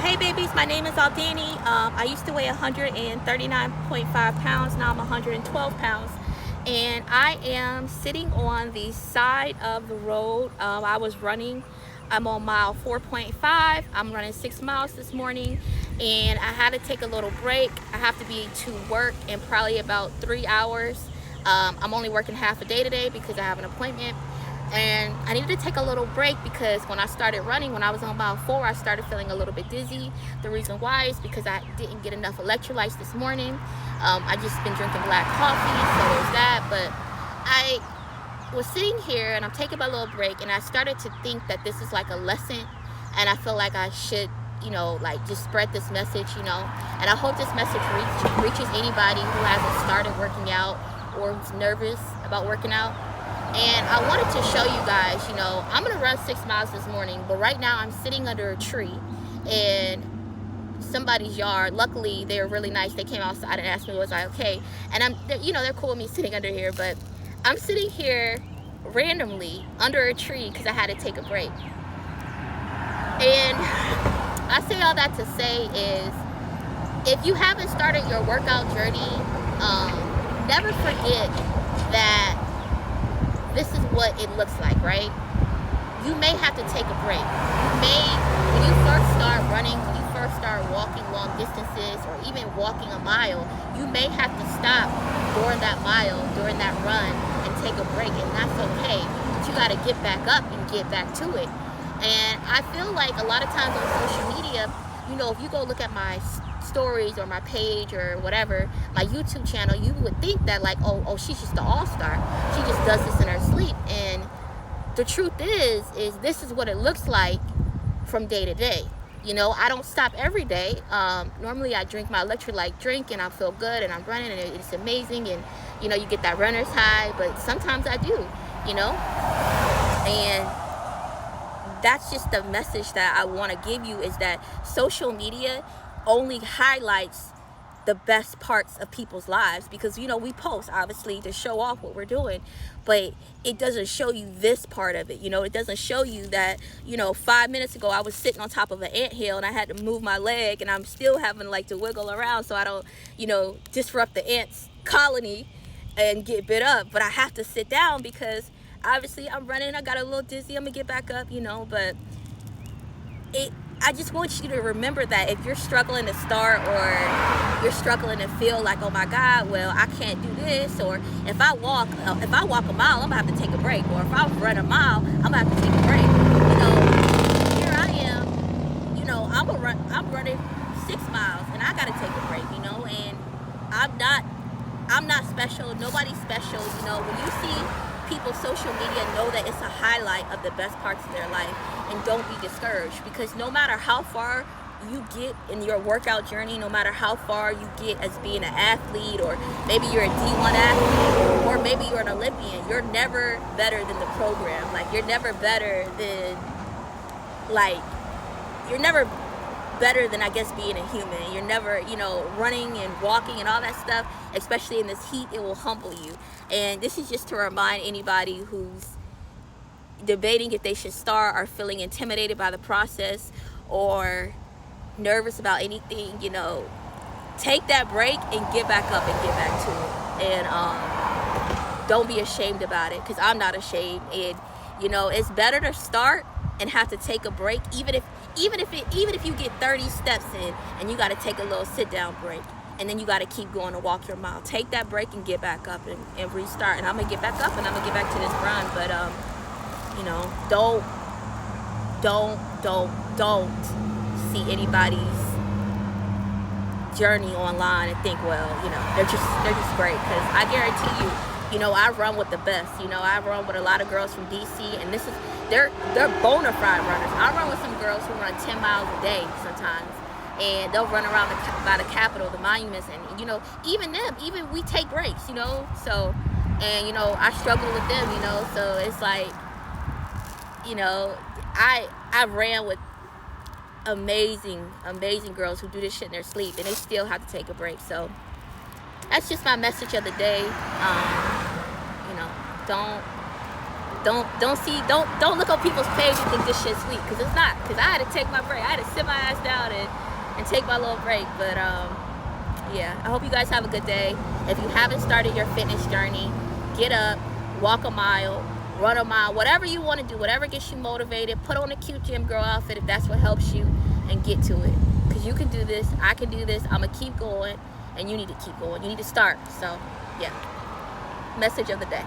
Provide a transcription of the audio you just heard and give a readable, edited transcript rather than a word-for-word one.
Hey babies, my name is Aldini. I used to weigh 139.5 pounds. Now I'm 112 pounds. And I am sitting on the side of the road. I was running. I'm on mile 4.5. I'm running 6 miles this morning. And I had to take a little break. I have to be to work in probably about 3 hours. I'm only working half a day today because I have an appointment. And I needed to take a little break because when I started running, when I was on mile 4, I started feeling a little bit dizzy. The reason why is because I didn't get enough electrolytes this morning. I just been drinking black coffee, so there's that. But I was sitting here and I'm taking my little break, and I started to think that this is like a lesson, and I feel like I should, like just spread this message, and I hope this message reaches anybody who hasn't started working out or who's nervous about working out. And I wanted to show you guys, I'm going to run 6 miles this morning, but right now I'm sitting under a tree in somebody's yard. Luckily, they were really nice. They came outside and asked me, was I okay? And they're cool with me sitting under here, but I'm sitting here randomly under a tree because I had to take a break. And I say all that to say is, if you haven't started your workout journey, never forget that this is what it looks like, right? You may have to take a break. When you first start running, when you first start walking long distances or even walking a mile, you may have to stop during that mile, during that run, and take a break, and that's okay. But you gotta get back up and get back to it. And I feel like a lot of times on social media, if you go look at my stories or my page or whatever, my YouTube channel, you would think that like, oh, she's just the all-star. She just does this in her sleep. And the truth is this is what it looks like from day to day. I don't stop every day. Normally I drink my electrolyte drink and I feel good and I'm running and it's amazing, and you get that runner's high, but sometimes I do, and that's just the message that I want to give you, is that social media only highlights the best parts of people's lives, because we post obviously to show off what we're doing, but it doesn't show you this part of it. It doesn't show you that 5 minutes ago I was sitting on top of an anthill and I had to move my leg and I'm still having to wiggle around so I don't disrupt the ants colony and get bit up, but I have to sit down because obviously I'm running, I got a little dizzy, I'm gonna get back up, but I just want you to remember that if you're struggling to start, or you're struggling to feel like, oh my God, well, I can't do this, or if I walk a mile, I'm gonna have to take a break, or if I run a mile, I'm gonna have to take a break. Here I am, I'm running 6 miles and I gotta take a break, and I'm not special, nobody's special. When you see people social media, know that it's a highlight of the best parts of their life, and don't be discouraged, because no matter how far you get in your workout journey, no matter how far you get as being an athlete, or maybe you're a D1 athlete, or maybe you're an Olympian, you're never better than the program. You're never better than I guess being a human. You're never, running and walking and all that stuff, especially in this heat, it will humble you. And this is just to remind anybody who's debating if they should start, or feeling intimidated by the process, or nervous about anything, take that break and get back up and get back to it. And don't be ashamed about it, because I'm not ashamed. And it's better to start and have to take a break, even if you get 30 steps in and you got to take a little sit down break, and then you got to keep going to walk your mile. Take that break and get back up and restart. And I'm gonna get back up and I'm gonna get back to this run. But don't see anybody's journey online and think, well, they're just great, because I guarantee you, I run with the best. I run with a lot of girls from DC, and they're bona fide runners. I run with some girls who run 10 miles a day sometimes, and they'll run around by the Capitol, the monuments, and even we take breaks, so, and I struggle with them, so it's like, I ran with amazing girls who do this shit in their sleep, and they still have to take a break. So that's just my message of the day. Don't look on people's page and think this shit's sweet, because it's not. Because I had to take my break. I had to sit my ass down and take my little break. But yeah, I hope you guys have a good day. If you haven't started your fitness journey, get up, walk a mile, run a mile, whatever you want to do, whatever gets you motivated. Put on a cute gym girl outfit if that's what helps you, and get to it. Because you can do this. I can do this. I'm going to keep going, and you need to keep going. You need to start. So yeah, message of the day.